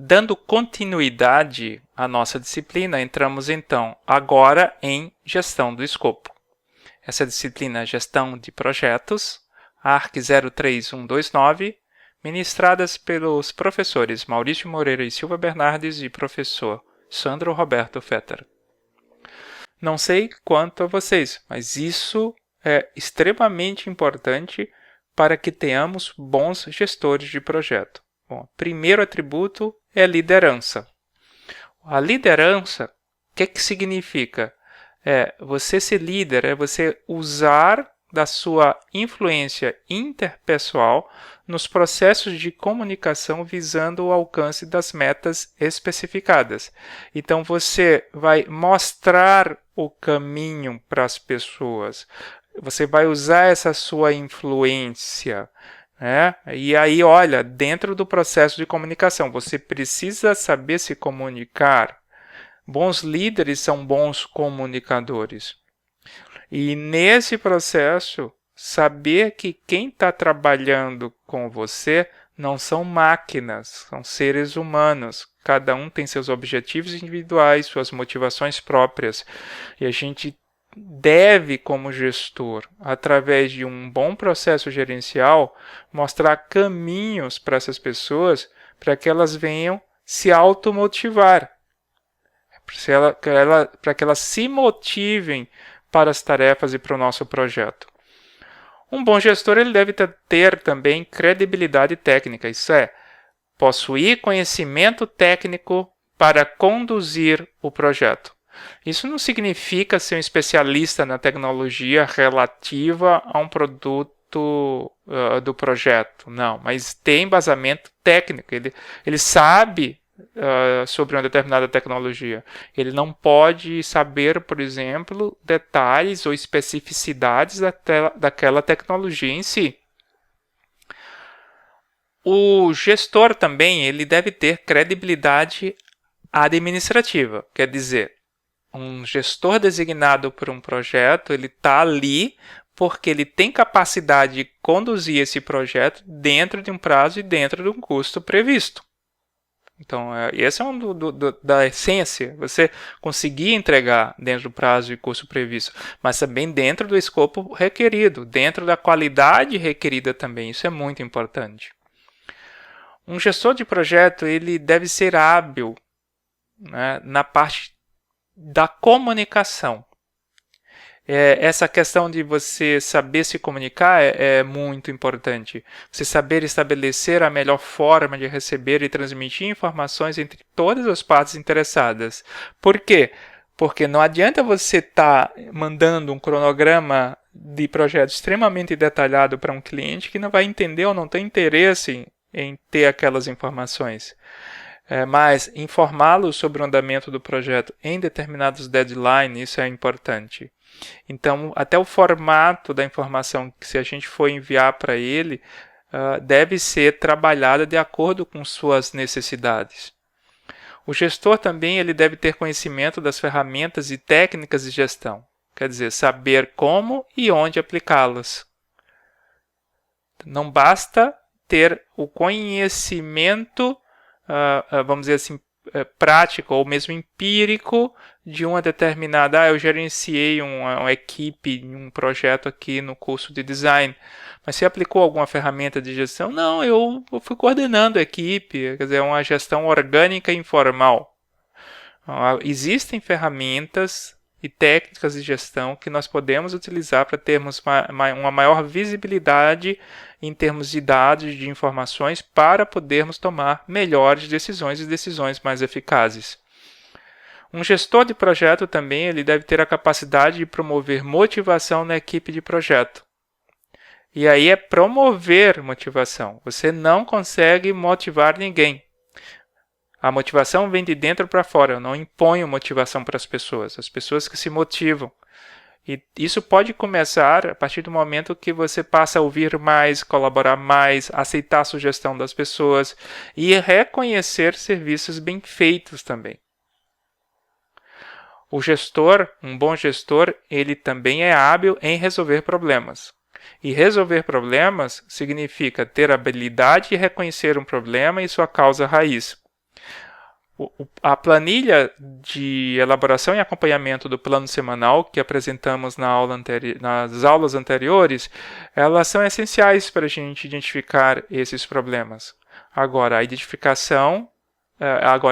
Dando continuidade à nossa disciplina, entramos então agora em gestão do escopo. Essa disciplina é gestão de projetos, ARC 03129, ministradas pelos professores Maurício Moreira e Silva Bernardes e professor Sandro Roberto Fetter. Não sei quanto a vocês, mas isso é extremamente importante para que tenhamos bons gestores de projeto. Bom, primeiro atributo é liderança. A liderança, o que significa? Você ser líder, é você usar da sua influência interpessoal nos processos de comunicação visando o alcance das metas especificadas. Então, você vai mostrar o caminho para as pessoas. Você vai usar essa sua influência. E aí, olha, dentro do processo de comunicação, você precisa saber se comunicar. Bons líderes são bons comunicadores. E nesse processo, saber que quem está trabalhando com você não são máquinas, são seres humanos. Cada um tem seus objetivos individuais, suas motivações próprias. E a gente deve, como gestor, através de um bom processo gerencial, mostrar caminhos para essas pessoas para que elas venham se automotivar, para que elas se motivem para as tarefas e para o nosso projeto. Um bom gestor ele deve ter também credibilidade técnica, isso é, possuir conhecimento técnico para conduzir o projeto. Isso não significa ser um especialista na tecnologia relativa a um produto do projeto, não, mas tem embasamento técnico, ele sabe sobre uma determinada tecnologia. Ele não pode saber, por exemplo, detalhes ou especificidades daquela tecnologia em si. O gestor também ele deve ter credibilidade administrativa, quer dizer, um gestor designado por um projeto, ele está ali porque ele tem capacidade de conduzir esse projeto dentro de um prazo e dentro de um custo previsto. Então, esse é da essência, você conseguir entregar dentro do prazo e custo previsto, mas também dentro do escopo requerido, dentro da qualidade requerida também, isso é muito importante. Um gestor de projeto ele deve ser hábil, né, na parte da comunicação. Essa questão de você saber se comunicar é muito importante. Você saber estabelecer a melhor forma de receber e transmitir informações entre todas as partes interessadas. Por quê? Porque não adianta você estar mandando um cronograma de projeto extremamente detalhado para um cliente que não vai entender ou não tem interesse em ter aquelas informações. Mas informá-lo sobre o andamento do projeto em determinados deadlines, isso é importante. Então, até o formato da informação que se a gente for enviar para ele deve ser trabalhada de acordo com suas necessidades. O gestor também ele deve ter conhecimento das ferramentas e técnicas de gestão, quer dizer, saber como e onde aplicá-las. Não basta ter o conhecimento vamos dizer assim, prático ou mesmo empírico de uma determinada... eu gerenciei uma equipe em um projeto aqui no curso de design, mas você aplicou alguma ferramenta de gestão? Não, eu fui coordenando a equipe, quer dizer, é uma gestão orgânica e informal. Existem ferramentas e técnicas de gestão que nós podemos utilizar para termos uma maior visibilidade em termos de dados, de informações, para podermos tomar melhores decisões e decisões mais eficazes. Um gestor de projeto também ele deve ter a capacidade de promover motivação na equipe de projeto. E aí é promover motivação. Você não consegue motivar ninguém. A motivação vem de dentro para fora. Eu não imponho motivação para as pessoas que se motivam. E isso pode começar a partir do momento que você passa a ouvir mais, colaborar mais, aceitar a sugestão das pessoas e reconhecer serviços bem feitos também. O gestor, um bom gestor, ele também é hábil em resolver problemas. E resolver problemas significa ter a habilidade de reconhecer um problema e sua causa raiz. A planilha de elaboração e acompanhamento do plano semanal que apresentamos nas aulas anteriores, elas são essenciais para a gente identificar esses problemas. Agora,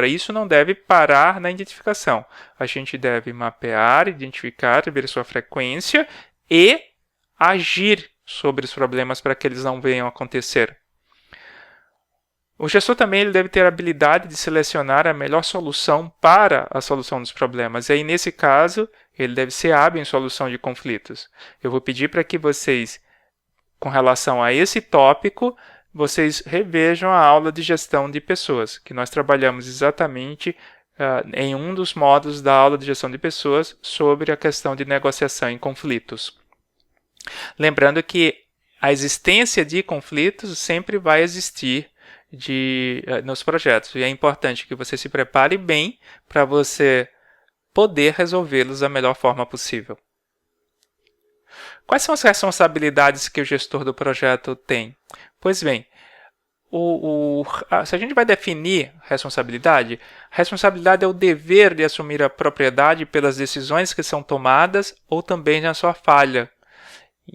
isso não deve parar na identificação. A gente deve mapear, identificar, ver sua frequência e agir sobre os problemas para que eles não venham a acontecer. O gestor também ele deve ter a habilidade de selecionar a melhor solução para a solução dos problemas. E aí, nesse caso, ele deve ser hábil em solução de conflitos. Eu vou pedir para que vocês, com relação a esse tópico, vocês revejam a aula de gestão de pessoas, que nós trabalhamos exatamente em um dos módulos da aula de gestão de pessoas sobre a questão de negociação em conflitos. Lembrando que a existência de conflitos sempre vai existir nos projetos, e é importante que você se prepare bem para você poder resolvê-los da melhor forma possível. Quais são as responsabilidades que o gestor do projeto tem? Pois bem, se a gente vai definir responsabilidade é o dever de assumir a propriedade pelas decisões que são tomadas ou também na sua falha.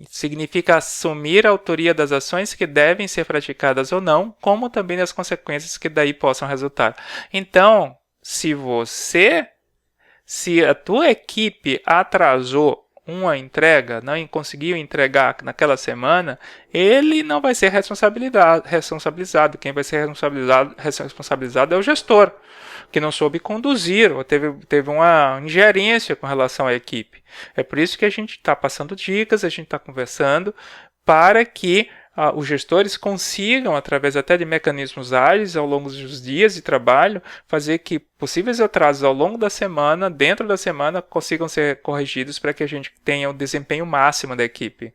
Significa assumir a autoria das ações que devem ser praticadas ou não, como também das consequências que daí possam resultar. Então, se a tua equipe atrasou uma entrega, não conseguiu entregar naquela semana, ele não vai ser responsabilizado. Quem vai ser responsabilizado é o gestor, que não soube conduzir, ou teve uma ingerência com relação à equipe. É por isso que a gente está passando dicas, a gente está conversando, para que os gestores consigam, através até de mecanismos ágeis ao longo dos dias de trabalho, fazer que possíveis atrasos ao longo da semana, dentro da semana, consigam ser corrigidos para que a gente tenha o desempenho máximo da equipe.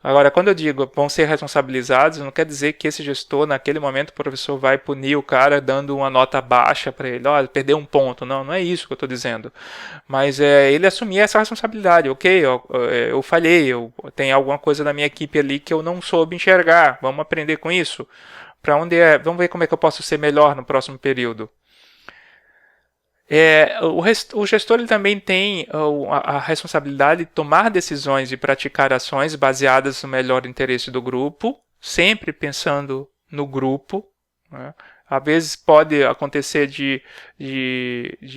Agora, quando eu digo vão ser responsabilizados, não quer dizer que esse gestor, naquele momento, o professor vai punir o cara dando uma nota baixa para ele, olha, perdeu um ponto. Não é isso que eu estou dizendo. Mas ele assumir essa responsabilidade. Ok, eu falhei, tem alguma coisa na minha equipe ali que eu não soube enxergar. Vamos aprender com isso? Vamos ver como é que eu posso ser melhor no próximo período. O gestor ele também tem a responsabilidade de tomar decisões e praticar ações baseadas no melhor interesse do grupo, sempre pensando no grupo, né? Às vezes pode acontecer de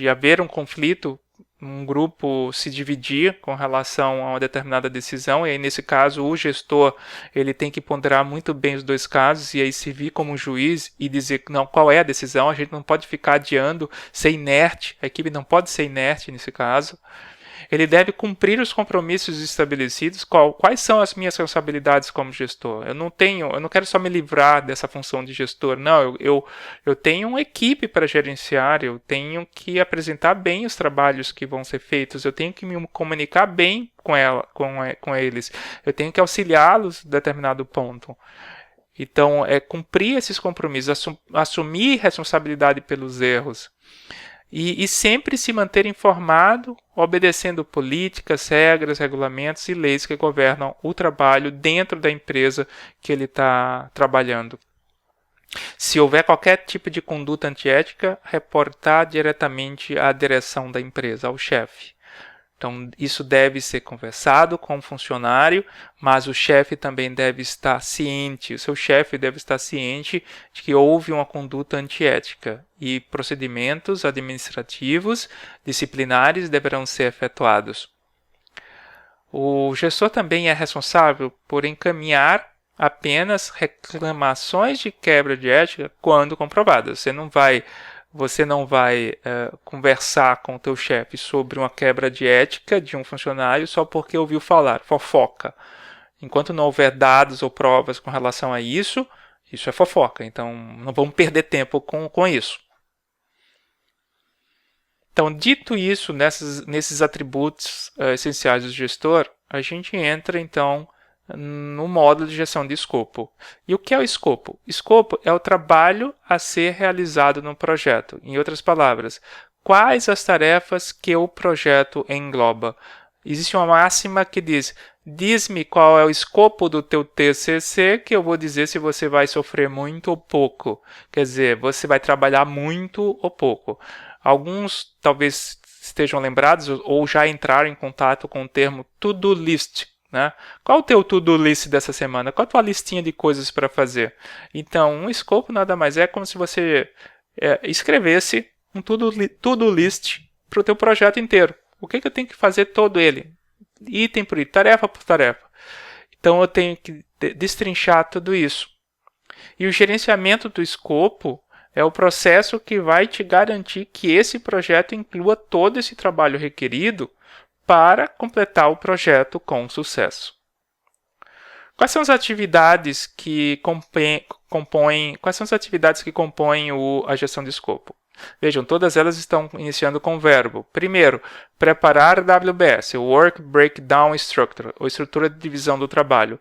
haver um conflito, um grupo se dividir com relação a uma determinada decisão, e aí, nesse caso, o gestor ele tem que ponderar muito bem os dois casos e aí servir como juiz e dizer não, qual é a decisão. A gente não pode ficar adiando, ser inerte, a equipe não pode ser inerte nesse caso. Ele deve cumprir os compromissos estabelecidos. Quais são as minhas responsabilidades como gestor? Eu não quero só me livrar dessa função de gestor. Não, eu tenho uma equipe para gerenciar, eu tenho que apresentar bem os trabalhos que vão ser feitos, eu tenho que me comunicar bem com eles, eu tenho que auxiliá-los em determinado ponto. Então, cumprir esses compromissos, assumir responsabilidade pelos erros. E sempre se manter informado, obedecendo políticas, regras, regulamentos e leis que governam o trabalho dentro da empresa que ele está trabalhando. Se houver qualquer tipo de conduta antiética, reportar diretamente à direção da empresa, ao chefe. Então, isso deve ser conversado com o funcionário, mas o chefe também deve estar ciente, o seu chefe deve estar ciente de que houve uma conduta antiética e procedimentos administrativos, disciplinares deverão ser efetuados. O gestor também é responsável por encaminhar apenas reclamações de quebra de ética quando comprovadas. Você não vai conversar com o teu chefe sobre uma quebra de ética de um funcionário só porque ouviu falar, fofoca. Enquanto não houver dados ou provas com relação a isso é fofoca. Então, não vamos perder tempo com isso. Então, dito isso, nesses atributos essenciais do gestor, a gente entra, então, no módulo de gestão de escopo. E o que é o escopo? Escopo é o trabalho a ser realizado no projeto. Em outras palavras, quais as tarefas que o projeto engloba? existe uma máxima que diz: diz-me qual é o escopo do teu TCC, que eu vou dizer se você vai sofrer muito ou pouco. Quer dizer, você vai trabalhar muito ou pouco. Alguns talvez estejam lembrados ou já entraram em contato com o termo to-do list. Né? Qual o teu to-do list dessa semana? Qual a tua listinha de coisas para fazer? Então, um escopo nada mais é como se você escrevesse um to-do list para o teu projeto inteiro. O que eu tenho que fazer todo ele? Item por item, tarefa por tarefa. Então, eu tenho que destrinchar tudo isso. E o gerenciamento do escopo é o processo que vai te garantir que esse projeto inclua todo esse trabalho requerido para completar o projeto com sucesso. Quais são as atividades que compõem a gestão de escopo? Vejam, todas elas estão iniciando com o verbo. Primeiro, preparar WBS, o Work Breakdown Structure, ou estrutura de divisão do trabalho.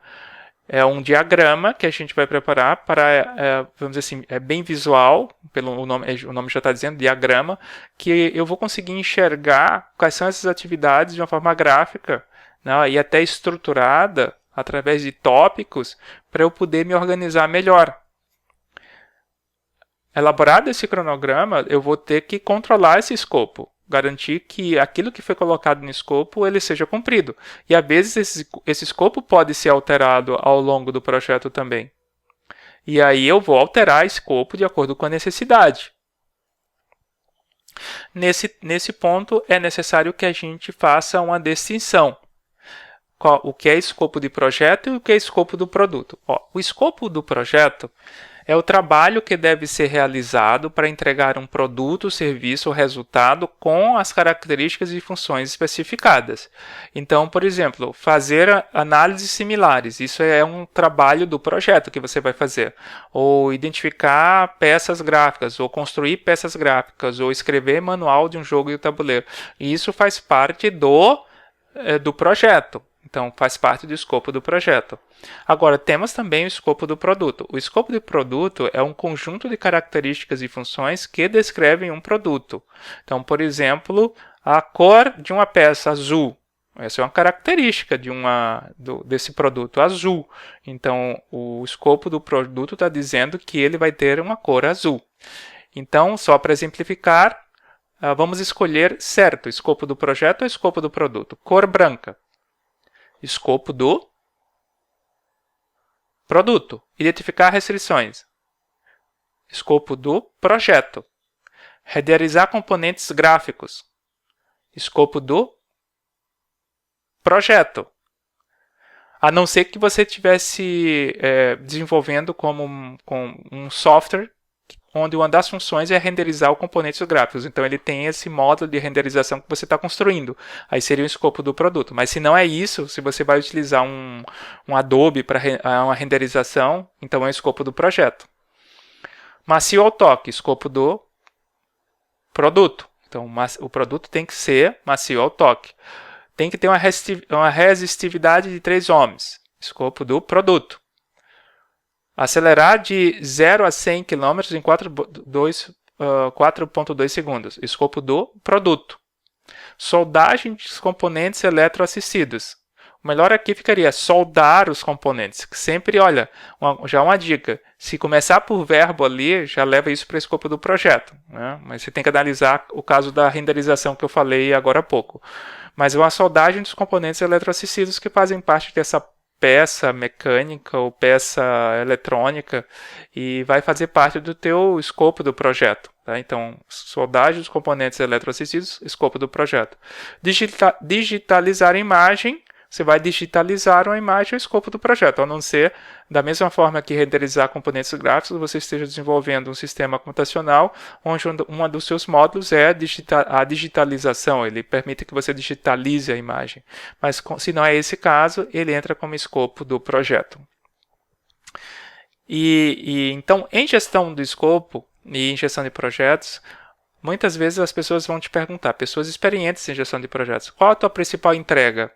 É um diagrama que a gente vai preparar para, vamos dizer assim, é bem visual, o nome já está dizendo, diagrama, que eu vou conseguir enxergar quais são essas atividades de uma forma gráfica, né, e até estruturada, através de tópicos, para eu poder me organizar melhor. Elaborado esse cronograma, eu vou ter que controlar esse escopo, garantir que aquilo que foi colocado no escopo ele seja cumprido. E às vezes esse escopo pode ser alterado ao longo do projeto também. E aí eu vou alterar o escopo de acordo com a necessidade. Nesse ponto é necessário que a gente faça uma distinção. O que é escopo de projeto e o que é escopo do produto. O escopo do projeto é o trabalho que deve ser realizado para entregar um produto, serviço ou resultado com as características e funções especificadas. Então, por exemplo, fazer análises similares. Isso é um trabalho do projeto que você vai fazer. Ou identificar peças gráficas, ou construir peças gráficas, ou escrever manual de um jogo de tabuleiro. E isso faz parte do projeto. Então, faz parte do escopo do projeto. Agora, temos também o escopo do produto. O escopo do produto é um conjunto de características e funções que descrevem um produto. Então, por exemplo, a cor de uma peça azul. Essa é uma característica desse produto azul. Então, o escopo do produto está dizendo que ele vai ter uma cor azul. Então, só para exemplificar, vamos escolher certo, escopo do projeto ou escopo do produto. Cor branca. Escopo do produto. Identificar restrições. Escopo do projeto. Renderizar componentes gráficos. Escopo do projeto. A não ser que você estivesse desenvolvendo com um software onde uma das funções é renderizar os componentes gráficos. Então, ele tem esse módulo de renderização que você está construindo. Aí seria o escopo do produto. Mas se não é isso, se você vai utilizar um Adobe para uma renderização, então é o escopo do projeto. Macio ao toque, escopo do produto. Então, o produto tem que ser macio ao toque. Tem que ter uma resistividade de 3 ohms, escopo do produto. Acelerar de 0 a 100 km em 4.2 segundos. Escopo do produto. Soldagem dos componentes eletroassistidos. O melhor aqui ficaria soldar os componentes. Sempre, olha, já uma dica. Se começar por verbo ali, já leva isso para o escopo do projeto. Né? Mas você tem que analisar o caso da renderização que eu falei agora há pouco. Mas é uma soldagem dos componentes eletroassistidos que fazem parte dessa peça mecânica ou peça eletrônica e vai fazer parte do teu escopo do projeto. Tá? Então, soldagem dos componentes eletroassistidos, escopo do projeto. Digitalizar a imagem, você vai digitalizar uma imagem, o escopo do projeto, a não ser, da mesma forma que renderizar componentes gráficos, você esteja desenvolvendo um sistema computacional, onde um dos seus módulos é a digitalização, ele permite que você digitalize a imagem. Mas se não é esse caso, ele entra como escopo do projeto. Então, em gestão do escopo e em gestão de projetos, muitas vezes as pessoas vão te perguntar, pessoas experientes em gestão de projetos, qual a tua principal entrega?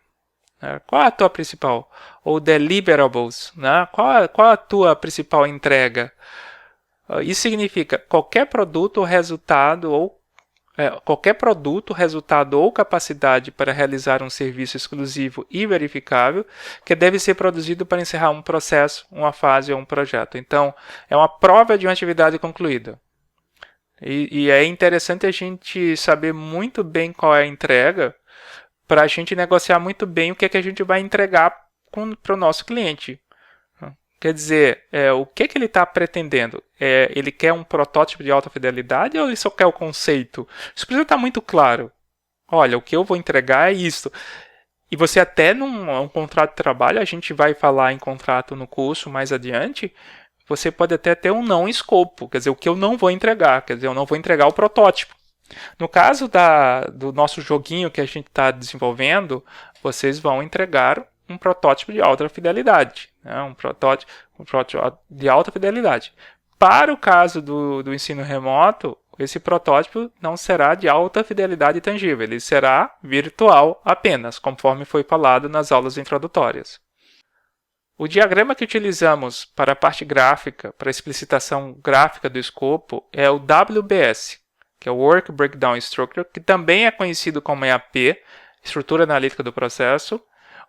Qual é a tua principal? Ou deliverables? Né? Qual a tua principal entrega? Isso significa qualquer produto ou resultado ou qualquer produto, resultado ou capacidade para realizar um serviço exclusivo e verificável que deve ser produzido para encerrar um processo, uma fase ou um projeto. Então, é uma prova de uma atividade concluída. E é interessante a gente saber muito bem qual é a entrega para a gente negociar muito bem o que é que a gente vai entregar para o nosso cliente. Quer dizer, o que ele está pretendendo? Ele quer um protótipo de alta fidelidade ou ele só quer o conceito? Isso precisa estar muito claro. Olha, o que eu vou entregar é isso. E você até num contrato de trabalho, a gente vai falar em contrato no curso mais adiante, você pode até ter um não escopo, quer dizer, o que eu não vou entregar, quer dizer, eu não vou entregar o protótipo. No caso do nosso joguinho que a gente está desenvolvendo, vocês vão entregar um protótipo de alta fidelidade. Né? Um protótipo de alta fidelidade. Para o caso do ensino remoto, esse protótipo não será de alta fidelidade tangível, ele será virtual apenas, conforme foi falado nas aulas introdutórias. O diagrama que utilizamos para a parte gráfica, para a explicitação gráfica do escopo, é o WBS, que é o Work Breakdown Structure, que também é conhecido como EAP, Estrutura Analítica do Processo,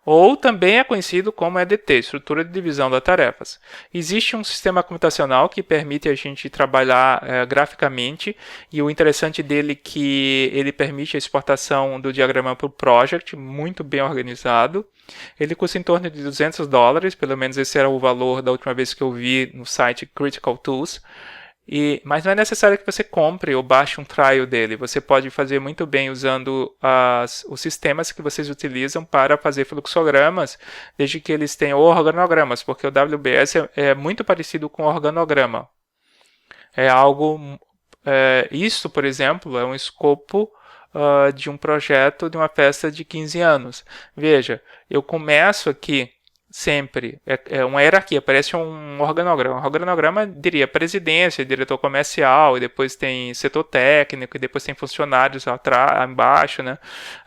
ou também é conhecido como EDT, Estrutura de Divisão das Tarefas. Existe um sistema computacional que permite a gente trabalhar graficamente, e o interessante dele é que ele permite a exportação do diagrama para o project, muito bem organizado. Ele custa em torno de $200, pelo menos esse era o valor da última vez que eu vi no site Critical Tools. Mas não é necessário que você compre ou baixe um trial dele. Você pode fazer muito bem usando os sistemas que vocês utilizam para fazer fluxogramas, desde que eles tenham organogramas, porque o WBS é muito parecido com organograma. É algo... isso, por exemplo, é um escopo de um projeto de uma festa de 15 anos. Veja, eu começo aqui sempre, é uma hierarquia, parece um organograma. Um organograma diria presidência, diretor comercial, e depois tem setor técnico, e depois tem funcionários atrás, embaixo, né?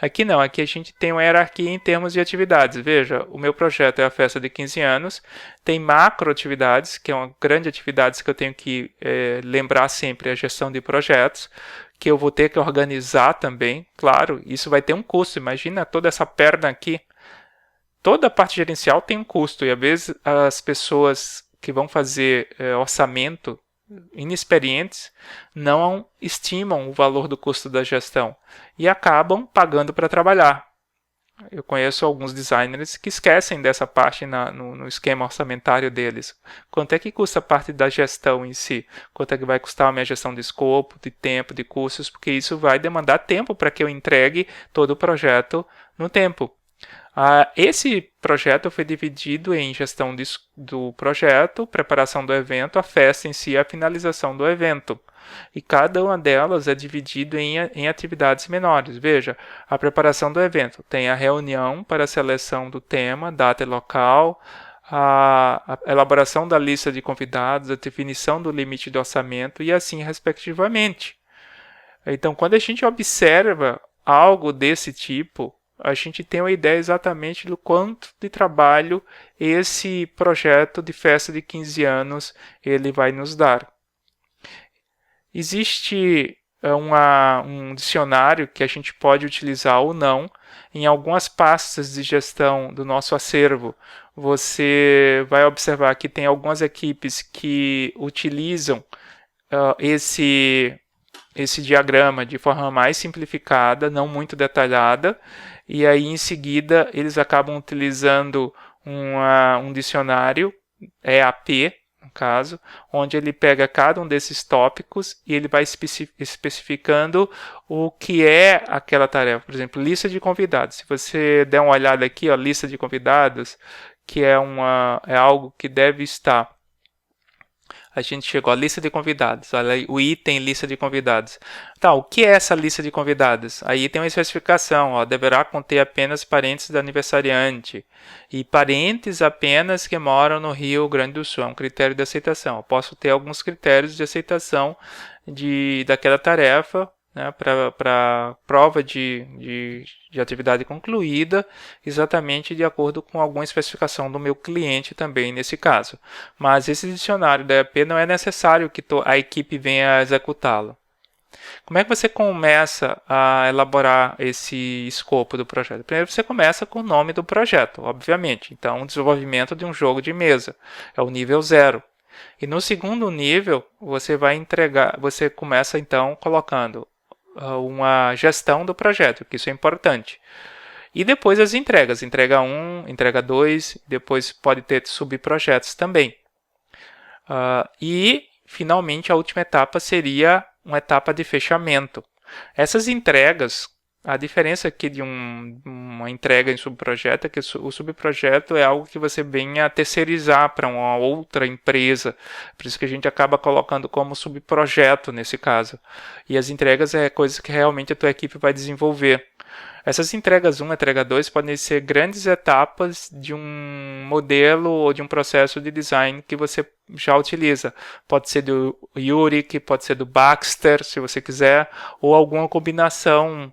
Aqui não, aqui a gente tem uma hierarquia em termos de atividades. Veja, o meu projeto é a festa de 15 anos, tem macro atividades, que é uma grande atividade que eu tenho que lembrar sempre, a gestão de projetos, que eu vou ter que organizar também, claro, isso vai ter um custo, imagina toda essa perna aqui. Toda a parte gerencial tem um custo e às vezes as pessoas que vão fazer orçamento inexperientes não estimam o valor do custo da gestão e acabam pagando para trabalhar. Eu conheço alguns designers que esquecem dessa parte no esquema orçamentário deles. Quanto é que custa a parte da gestão em si? Quanto é que vai custar a minha gestão de escopo, de tempo, de custos? Porque isso vai demandar tempo para que eu entregue todo o projeto no tempo. Esse projeto foi dividido em gestão do projeto, preparação do evento, a festa em si e a finalização do evento. E cada uma delas é dividido em atividades menores. Veja, a preparação do evento tem a reunião para a seleção do tema, data e local, a elaboração da lista de convidados, a definição do limite de orçamento e assim respectivamente. Então, quando a gente observa algo desse tipo, a gente tem uma ideia exatamente do quanto de trabalho esse projeto de festa de 15 anos ele vai nos dar. Existe um dicionário que a gente pode utilizar ou não em algumas pastas de gestão do nosso acervo. Você vai observar que tem algumas equipes que utilizam esse diagrama de forma mais simplificada, não muito detalhada, e aí em seguida eles acabam utilizando um dicionário, EAP, no caso, onde ele pega cada um desses tópicos e ele vai especificando o que é aquela tarefa. Por exemplo, lista de convidados. Se você der uma olhada aqui, ó, lista de convidados, que é algo que deve estar. A gente chegou à lista de convidados, olha aí, o item lista de convidados. Tá, o que é essa lista de convidados? Aí tem uma especificação, ó, deverá conter apenas parentes do aniversariante e parentes apenas que moram no Rio Grande do Sul, é um critério de aceitação. Eu posso ter alguns critérios de aceitação daquela tarefa, né, para prova de atividade concluída, exatamente de acordo com alguma especificação do meu cliente também nesse caso. Mas esse dicionário da EAP não é necessário que a equipe venha executá-lo. Como é que você começa a elaborar esse escopo do projeto? Primeiro você começa com o nome do projeto, obviamente. Então, o desenvolvimento de um jogo de mesa é o nível 0. E no segundo nível, você começa então colocando uma gestão do projeto, que isso é importante. E depois as entregas, entrega 1, entrega 2, depois pode ter subprojetos também. E, finalmente, a última etapa seria uma etapa de fechamento. Essas entregas, a diferença aqui de uma entrega em subprojeto é que o subprojeto é algo que você vem a terceirizar para uma outra empresa. Por isso que a gente acaba colocando como subprojeto nesse caso. E as entregas é coisas que realmente a tua equipe vai desenvolver. Essas entregas 1 e entrega 2 podem ser grandes etapas de um modelo ou de um processo de design que você já utiliza. Pode ser do Yurik, pode ser do Baxter, se você quiser, ou alguma combinação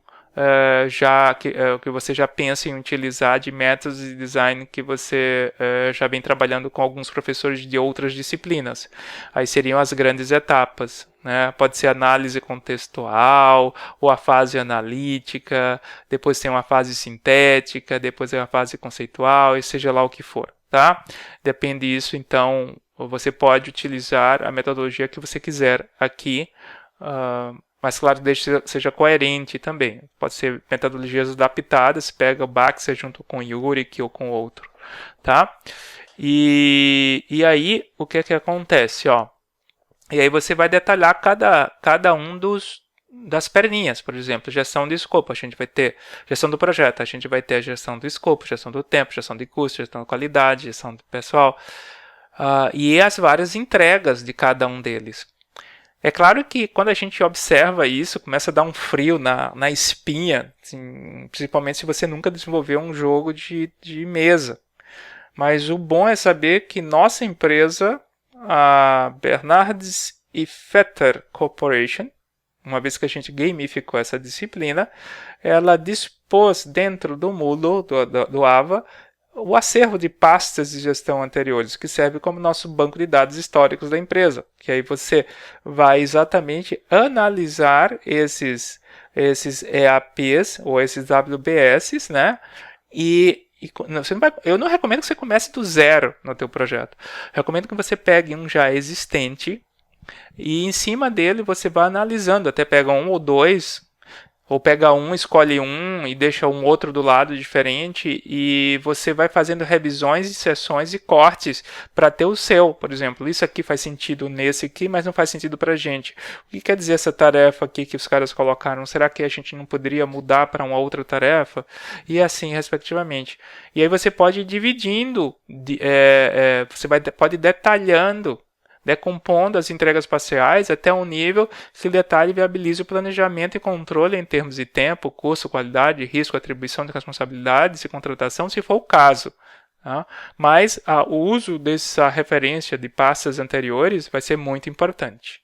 que você já pensa em utilizar de métodos de design que você já vem trabalhando com alguns professores de outras disciplinas. Aí seriam as grandes etapas. Né? Pode ser análise contextual, ou a fase analítica, depois tem uma fase sintética, depois tem uma fase conceitual, e seja lá o que for. Tá? Depende disso, então, você pode utilizar a metodologia que você quiser aqui, mas claro, deixe seja coerente também. Pode ser metodologias adaptadas, pega o Baxter junto com o Yurik ou com outro. Tá? E aí, o que acontece? Ó? E aí você vai detalhar cada um das perninhas, por exemplo, gestão de escopo, a gente vai ter gestão do projeto, a gente vai ter a gestão do escopo, gestão do tempo, gestão de custo, gestão da qualidade, gestão do pessoal, e as várias entregas de cada um deles. É claro que quando a gente observa isso, começa a dar um frio na espinha, assim, principalmente se você nunca desenvolveu um jogo de mesa. Mas o bom é saber que nossa empresa, a Bernardes e Fetter Corporation, uma vez que a gente gamificou essa disciplina, ela dispôs dentro do Moodle, do Ava, o acervo de pastas de gestão anteriores, que serve como nosso banco de dados históricos da empresa. Que aí você vai exatamente analisar esses EAPs ou esses WBS, né? Eu não recomendo que você comece do zero no teu projeto. Eu recomendo que você pegue um já existente e em cima dele você vai analisando, até pega um ou dois, ou pega um, escolhe um e deixa um outro do lado diferente e você vai fazendo revisões, sessões e cortes para ter o seu. Por exemplo, isso aqui faz sentido nesse aqui, mas não faz sentido para a gente. O que quer dizer essa tarefa aqui que os caras colocaram? Será que a gente não poderia mudar para uma outra tarefa? E assim, respectivamente. E aí você pode ir dividindo, pode ir detalhando, decompondo as entregas parciais até um nível que detalhe e viabilize o planejamento e controle em termos de tempo, custo, qualidade, risco, atribuição de responsabilidades e contratação, se for o caso. Tá? Mas o uso dessa referência de pastas anteriores vai ser muito importante.